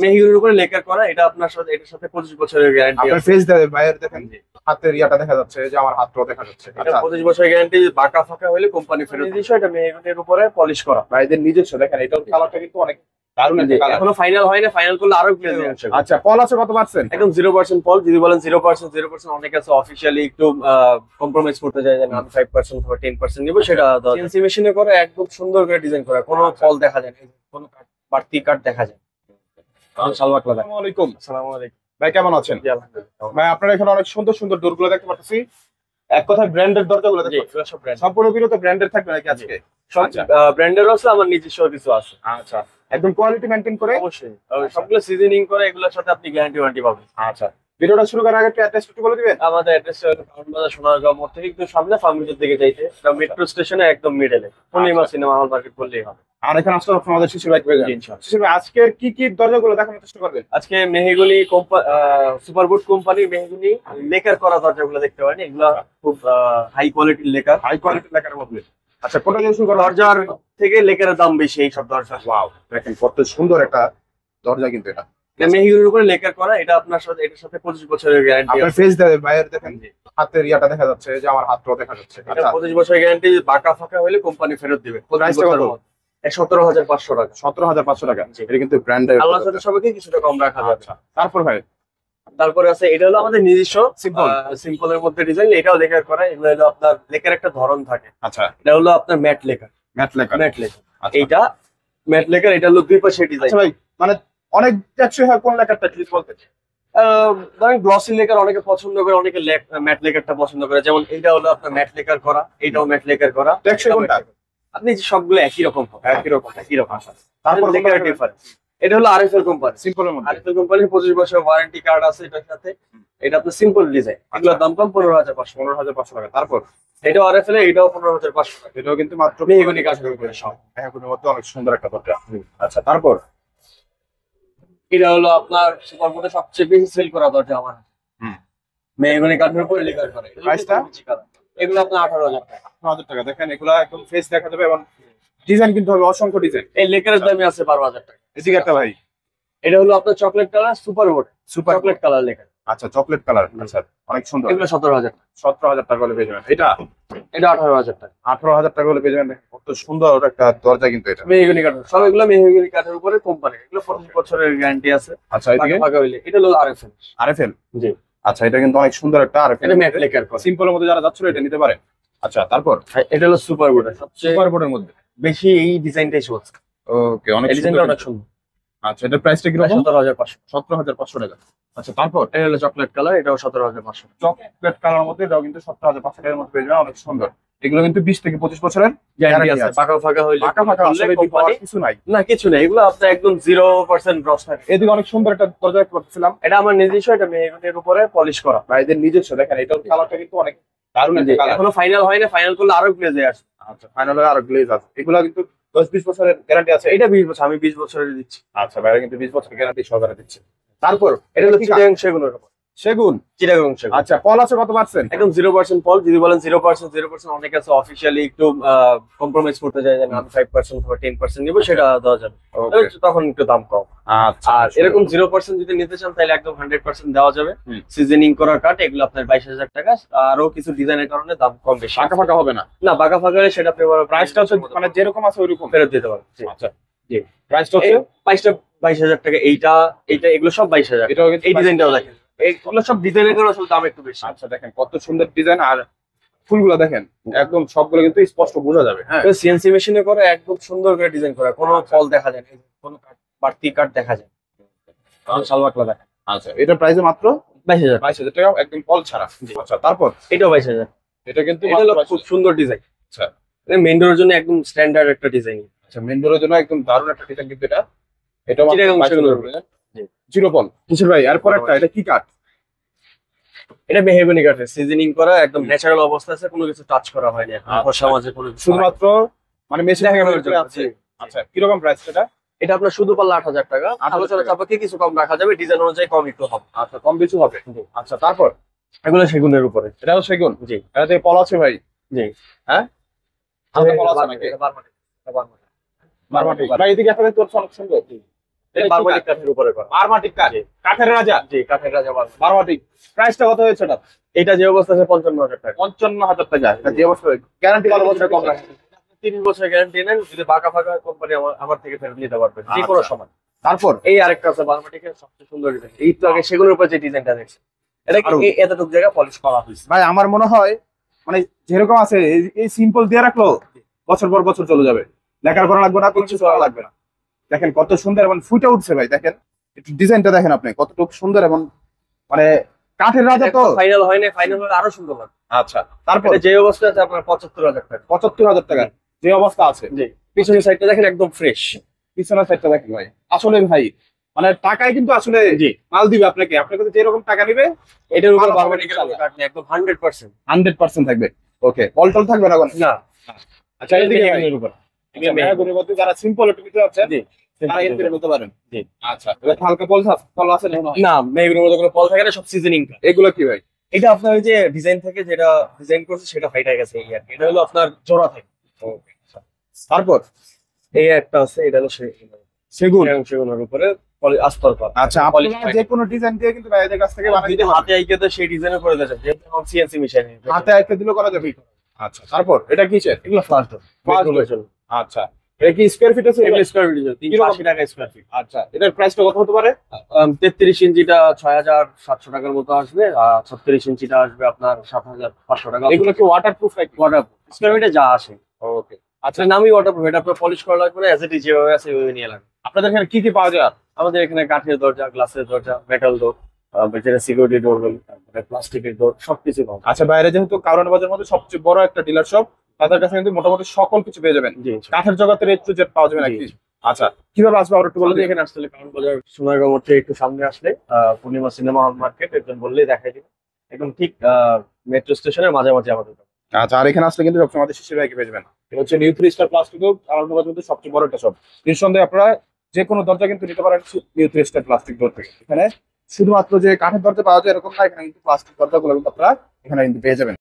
মেহগনির উপরে লেকার করা, এটা আপনার সাথে এটার সাথে 25 বছরের গ্যারান্টি আপনার আছে। ফেস বাইরে দেখেন, হাতের ইয়াটা দেখা যাচ্ছে, যে আমার হাতটাও দেখা যাচ্ছে। এটা আচ্ছা 25 বছরের গ্যারান্টি, বাঁকা ফাঁকা হলে কোম্পানি ফেরত দিচ্ছে। এটা মেহগনির উপরে পলিশ করা। ভাইদের নিজস্ব দেখেন, এটার কালারটা কিন্তু অনেক দারুণ একটা কালার। এখনো ফাইনাল হয় না, ফাইনাল করলে আরো গ্লেজ আসবে। আচ্ছা, পল আছে কত পার্সেন্ট? একদম 0% পল। যদি বলেন 0%, অনেক আছে অফিসিয়ালি একটু কম্প্রোমাইজ করতে চাই, যে আমি 5% অথবা 10% নিব, সেটা সিএনসি মেশিনে করে একদম সুন্দর করে ডিজাইন করা, কোনো ফল দেখা যায় না, কোনো বাড়তি কাট দেখা যায়। সালওয়ার কালার। আসসালামু আলাইকুম। আসসালামু আলাইকুম। ভাই কেমন আছেন? জি আলহামদুলিল্লাহ। ভাই আপনারা এখানে অনেক সুন্দর সুন্দর ডোরগুলো দেখতে পাচ্ছি। এক কথায় ব্র্যান্ডের দরজাগুলো জি, দেখতে এগুলো সব ব্র্যান্ড। সম্পূর্ণ বিরত ব্র্যান্ডের থাকবে নাকি আজকে? সব আচ্ছা। ব্র্যান্ডের আছে, আমার নিজস্ব কিছু আছে। আচ্ছা, একদম কোয়ালিটি মেইনটেইন করে। অবশ্যই সবগুলো সিজনিং করে, এগুলোর সাথে আপনি গ্যারান্টি ওয়ারেন্টি পাবেন। আচ্ছা, ভিডিওটা শুরু করার আগে একটু অ্যাড্রেস একটু বলে দিবেন। আমাদের অ্যাড্রেস হলো টাউন বাজার, সোনারগাঁও মোড় থেকে একটু সামনে, ফার্মের দিকে যাইতে মেট্রো স্টেশনে একদম মিডলে পূর্ণিমা সিনেমা হল মার্কেট বললেই হবে। আর এখানে আসলে আমাদের শিশির ভাই পেয়ে যাবেন। ইনশাআল্লাহ। শিশির ভাই আজকের কি কি দরজাগুলো দেখানোর চেষ্টা করবেন? আজকে মেহগনি সুপারবুড কোম্পানির মেহগনি লেকার করা দরজাগুলো দেখতে পারেন। এগুলা খুব হাই কোয়ালিটির লেকার। হাই কোয়ালিটি লেকার মধ্যে। আচ্ছা, কোনটা দিয়ে শুরু করা? দরজার থেকে লেকারের দাম বেশি এই সব দরজা। ওয়াও, দেখেন কত সুন্দর একটা দরজা কিন্তু এটা। মেহগনির উপরে লেকার করা, এটা আপনার সাথে এটার সাথে 25 বছরের গ্যারান্টি আপনার আছে। ফেস বাইরে দেখেন, হাতের ইয়াটা দেখা যাচ্ছে, যে আমার হাতটাও দেখা যাচ্ছে। এটা আচ্ছা, 25 বছরের গ্যারান্টি, বাঁকা ফাঁকা হলে কোম্পানি ফেরত দিবে। 25 প্রাইসটা বছরের কত? মধ্যে 17,500 টাকা। 17,500 টাকা। জি। এটা কিন্তু ব্র্যান্ডের। আল্লাহর সাথে সবাইকে কিছুটা কম রাখা যাবে। আচ্ছা, তারপর ভাই তারপরে আছে, এটা হলো আমাদের নিজস্ব সিম্পল। সিম্পলের মধ্যে ডিজাইন, এটাও লেকার করা। এগুলো হলো আপনার লেকার একটা ধরন থাকে। আচ্ছা, এটা হলো আপনার matte lacquer. Matte lacquer. Matte lacquer, আচ্ছা। এইটা ম্যাট লেকার। এটা হলো দুই পাশে ডিজাইন। আচ্ছা ভাই, মানে অনেক টেকসই হয় কোন লেকারটা প্লিজ বলতে? ধরেন গ্লসি লেকার অনেকে পছন্দ করে, অনেকে ম্যাট লেকারটা পছন্দ করে। যেমন এটা হলো আপনার ম্যাট লেকার করা, এটাও ম্যাট লেকার করা। টেকসই কোনটা? আপনি যে সবগুলো একই রকম হবে, একই রকম। একই রকম। তারপর লেকার ডিফারেন্স। এটা হলো আরএফএল কোম্পানি। সিম্পলের মধ্যে। আরএফএল কোম্পানির 25 বছর ওয়ারেন্টি কার্ড আছে এটার সাথে। এটা আপনার সিম্পল ডিজাইন, এগুলোর দাম কম 15,500। 15,500 টাকা। তারপর এটাও আরএফএল, এটাও 15,500 টাকা। এটাও কিন্তু মাত্র মেহগনি কাঠের উপরে সব। মেহগনির মধ্যে অনেক সুন্দর একটা দরজা। আচ্ছা, তারপর এটা হলো আপনার সুপারবোর্ডে সবচেয়ে বেশি সেল করা দরজা আমার। হুম। মেহগনি কাঠের উপরে লেকার করে। প্রাইসটা? এগুলো আপনার 18,000 টাকা। 18,000 টাকা। দেখেন এগুলা একদম ফেস দেখা যাবে, এবং ডিজাইন কিন্তু হবে অসংখ্য ডিজাইন। এই লেকারের দামই আছে 12,000 টাকা। এদিকে একটা ভাই, এটা হলো আপনার chocolate colour super board, super chocolate colour lacquer. আচ্ছা, চকলেট কালার। আচ্ছা, অনেক সুন্দর। এগুলো 17,000 টাকা। 17,000 টাকা হলে পেয়ে যাবেন। এটা এটা 18,000 টাকা। 18,000 টাকা হলে পেয়ে যাবেন। দেখেন কত সুন্দর একটা দরজা কিন্তু এটা। মেহগনি কাঠ, সব এগুলো মেহগনি কাঠের উপরে কোম্পানি। এগুলো 25 বছরের গ্যারান্টি আছে। আচ্ছা, এদিকে ফাঁকা হইলে এটা হলো আরএফএল। আরএফএল। জি। আচ্ছা, এটা কিন্তু অনেক সুন্দর একটা আরএফএল। এটা ম্যাট লেকার করা। সিম্পলের মধ্যে যারা যাচ্ছিল এটা নিতে পারেন। আচ্ছা, তারপর এটা হলো সুপারবোর্ড, সবচেয়ে সুপার বোর্ডের মধ্যে। বেশি এই ডিজাইনটাই চলছে। ওকে, অনেক এই ডিজাইনটা সুন্দর। অনেক সুন্দর। আচ্ছা, এটার প্রাইসটা কি রকম? 17,500। 17,500 টাকা। আচ্ছা, তারপর এটা হলো চকলেট কালার, এটাও 17,500। চকলেট কালার মধ্যে এটাও কিন্তু 17,500 টাকার মধ্যে পেয়ে যাবেন। অনেক সুন্দর। এগুলো কিন্তু 20 থেকে 25 বছরের গ্যারান্টি guarantee আছে। আছে। ফাঁকা ফাঁকা হইলে ফাঁকা ফাঁকা আসলে কোম্পানি পাওয়ার কিছু নাই। না, কিছু নেই। এগুলো আপনার একদম 0% ব্রস থাকে। এদিকে অনেক সুন্দর একটা দরজা দেখতে পাচ্ছিলাম। এটা আমার নিজস্ব, এটা মেহগনির উপরে পলিশ করা। ভাইদের নিজস্ব দেখেন, এটার কালারটা কিন্তু অনেক দারুণ একটা কালার। এখনো ফাইনাল হয় না, ফাইনাল করলে আরো গ্লেজে আসবে। আচ্ছা, ফাইনালে আরো গ্লেজ আছে। এগুলো কিন্তু 10-20 বছরের গ্যারান্টি আছে। এটা 20 বছর, আমি 20 বছরের দিচ্ছি। আচ্ছা, ভাইরা কিন্তু 20 বছরের গ্যারান্টি সহকারে দিচ্ছে। তারপর এটা হলো কি চিটাগাং সেগুনের উপর। সেগুন। চিটাগাং সেগুন। আচ্ছা, পল আছে কত পার্সেন্ট? একদম 0% পল। যদি বলেন 0%, অনেক আছে অফিসিয়ালি একটু কম্প্রোমাইজ করতে চাই, যে আমি 5% অথবা 10% নিব, সেটা দেওয়া যাবে। ওকে। তখন একটু দাম কম। আচ্ছা, আর এরকম 0% যদি নিতে চান তাহলে একদম 100% দেওয়া যাবে। হুম। সিজনিং করা কাঠ, এগুলো আপনার 22,000 টাকা। আরো কিছু ডিজাইনের কারণে দাম কম বেশি। ফাঁকা ফাঁকা হবে না। না, বাঁকা ফাঁকা হলে সেটা আপনি প্রাইসটা হচ্ছে মানে যেরকম আছে ওইরকম ফেরত দিতে পারেন। জি। আচ্ছা, জি। প্রাইসটা হচ্ছে প্রাইসটা 22,000 টাকা। এইটা এইটা এগুলো সব 22,000। এটাও কিন্তু এই ডিজাইনটাও দেখেন, এইগুলো সব ডিজাইনের কারণে আসলে দাম একটু বেশি। আচ্ছা, দেখেন কত সুন্দর ডিজাইন। আর ফুলগুলো দেখেন, একদম সবগুলো কিন্তু স্পষ্ট বোঝা যাবে। হ্যাঁ, সিএনসি মেশিনে করে একদম সুন্দর করে ডিজাইন করা, কোনো ফল দেখা যায় না, কোনো বাড়তি কাট দেখা যায়। সালোয়ার কালার দেখেন। আচ্ছা, এটা প্রাইসে মাত্র 22,000। 22,000 টাকা, একদম কল ছাড়া। আচ্ছা, তারপর এটাও 22,000। এটা কিন্তু এটা হলো মাত্র খুব 22,000। সুন্দর ডিজাইন। আচ্ছা, মেন ডোরের জন্য একদম স্ট্যান্ডার্ড একটা ডিজাইন। আচ্ছা, মেন ডোরের জন্য একদম দারুণ একটা ডিজাইন কিন্তু এটা। এটাও মাত্র চিটাগাং 22,000 সেগুনের টাকা। জিরো পল। কিশোর ভাই, এরপর একটা এটা কি কাঠ? এটা মেহগনি কাঠের সিজনিং করা, একদম ন্যাচারাল অবস্থা আছে, কোনো কিছু টাচ করা হয়নি। ঘষা মাজে কোনো কিছু শুধুমাত্র মানে মেশিন দেখানোর জন্য আছে। আচ্ছা, কিরকম প্রাইস এটা? এটা আপনার শুধু পারলে 8,000 টাকা। 8,000 আলোচনা টাকা। সাপেক্ষে কিছু কম রাখা যাবে, ডিজাইন অনুযায়ী কম একটু হবে। আচ্ছা, কম বেশি হবে। আচ্ছা, তারপর এগুলো সেগুনের উপরে। এটাও সেগুন। জি। এটাতে পল আছে ভাই? জি। হ্যাঁ, হালকা পল আছে নাকি? এটা বারমাটি। মারমাটি। ভাই এদিকে একটা দেখতে পাচ্ছ অনেক সুন্দর। এটা বারমাটিক কাঠের উপরে করা। বারমাটিক কাঠ, জি। কাঠের রাজা, জি, কাঠের রাজা বারমাটিক। বারমাটিক। প্রাইসটা কত হয়েছে এটা? এটা যে অবস্থা আছে 55,000 টাকা। 55,000 টাকা। এটা যে অবস্থা, গ্যারান্টি কত বছরের কম রাখেন? 3 বছর গ্যারান্টি নেন, যদি বাঁকা ফাঁকা কোম্পানি আমার থেকে ফেরত নিতে পারবেন যে কোনো আচ্ছা। সময়। তারপর এই আরেকটা আছে বারমাটিকের সবচেয়ে সুন্দর ডিজাইন, এই তো আগে সেগুলোর উপর যে ডিজাইনটা দেখছেন, এটা আরো- এতটুকু জায়গা পলিশ করা হয়েছে। ভাই আমার মনে হয় মানে যেরকম আছে এই সিম্পল দিয়ে রাখলো বছর পর বছর চলে যাবে, লেখার করা লাগবে না, কিছু করা লাগবে না। দেখেন কত সুন্দর এবং ফুটে উঠছে ভাই, দেখেন একটু ডিজাইনটা দেখেন আপনি কতটুকু সুন্দর এবং মানে কাঠের রাজা তো। ফাইনাল হয় না, ফাইনাল হলে আরো সুন্দর লাগবে। আচ্ছা, তারপর এটা যে অবস্থা আছে আপনার 75,000 টাকা। 75,000 টাকা যে অবস্থা আছে। জি, পিছনের সাইডটা দেখেন একদম ফ্রেশ। পিছনের সাইডটা দেখেন ভাই, আসলে ভাই মানে টাকায় কিন্তু আসলে জি, মাল দিবে আপনাকে, আপনার কাছে যেরকম টাকা নিবে এটার উপর ভালো বারমাটিকের হবে। কাঠ নেই, একদম 100%। 100% থাকবে। ওকে, পলটল থাকবে না কোনো? না, আচ্ছা, এদিকে ভাই। মেহগনির উপর। আচ্ছা, মেহগনির মধ্যে যারা সিম্পল একটু নিতে যাচ্ছেন জি, তারা এর থেকে নিতে পারেন। জি। আচ্ছা, এবার হালকা পল আছে না? না, মেহগনির মধ্যে কোনো পল থাকে না, সব সিজনিং। এগুলো কি ভাই? এটা আপনার ওই যে ডিজাইন থেকে যেটা ডিজাইন করছে সেটা ফাইটা গেছে এই আর কি। এটা হলো আপনার জোড়া থাকে। তারপর এই একটা আছে, এটা হলো সেগুন। সেগুনের উপরে আস্তর করা। আচ্ছা, Polish আপনারা পাই। যে কোনো ডিজাইন দিয়ে কিন্তু ভাইদের কাছ থেকে বানিয়ে যদি দিতে হাতে আইকে তো সেই ডিজাইনে করে দেয়, যেহেতু এখন সিএনসি মেশিন। হাতে একটা দিলে করা যাবে। আচ্ছা, তারপর এটা কিসের? এগুলো ফার্স্ট আচ্ছা, এটা কি স্কয়ার ফিট আছে? এগুলো স্কয়ার ফিট 380 টাকা স্কয়ার ফিট। আচ্ছা, এটার প্রাইসটা কত হতে পারে? 33 ইঞ্চিটা 6,700 টাকার মতো আসবে, আর 36 ইঞ্চিটা আসবে আপনার 7,500 টাকা। এগুলো কি ওয়াটারপ্রুফ নাকি? ওয়াটারপ্রুফ স্কয়ার ফিটে যা আসে। ওকে, আচ্ছা, নামই ওয়াটারপ্রুফ, এটা আপনার পলিশ করা লাগবে না, এজ ইট ইজ যেভাবে আছে ওইভাবে নিয়ে লাগবে। আপনাদের এখানে কি কি পাওয়া যায়? আমাদের এখানে কাঠের দরজা, গ্লাসের দরজা, মেটাল ডোর, যেটা সিকিউরিটি ডোর বলি, তারপরে প্লাস্টিকের ডোর, সবকিছু পাবো। আচ্ছা, বাইরে যেহেতু কারওয়ান বাজারের মধ্যে সবচেয়ে বড় একটা ডিলার শপ, তাদের কাছে কিন্তু মোটামুটি সকল কিছু পেয়ে যাবেন। জি, কাঠের জগতের একটু জেট পাওয়া যাবে নাকি? জি। আচ্ছা, কিভাবে আসবে আর একটু বলে আমাদের দিন। এখানে আসলে কারণ বাজার সোনারগাঁও মোড় থেকে একটু সামনে আসলে পূর্ণিমা সিনেমা হল মার্কেট একদম বললেই দেখাই দিবে, একদম ঠিক মেট্রো স্টেশনের মাঝামাঝি আমাদের দোকান। আচ্ছা, আর এখানে আসলে কিন্তু সবসময় আমাদের শিশির ভাইকে পেয়ে যাবেন। এটা হচ্ছে নিউ 3 স্টার প্লাস্টিক আলমবাজার মধ্যে সবচেয়ে বড় একটা শপ। নিঃসন্দেহে আপনারা যে কোনো দরজা কিন্তু নিতে পারেন নিউ 3 স্টার প্লাস্টিক ডোর থেকে। এখানে শুধুমাত্র যে কাঠের দরজা পাওয়া যায় এরকম না, এখানে কিন্তু প্লাস্টিক দরজাগুলো কিন্তু আপনারা এখানে কিন্তু পেয়ে যাবেন।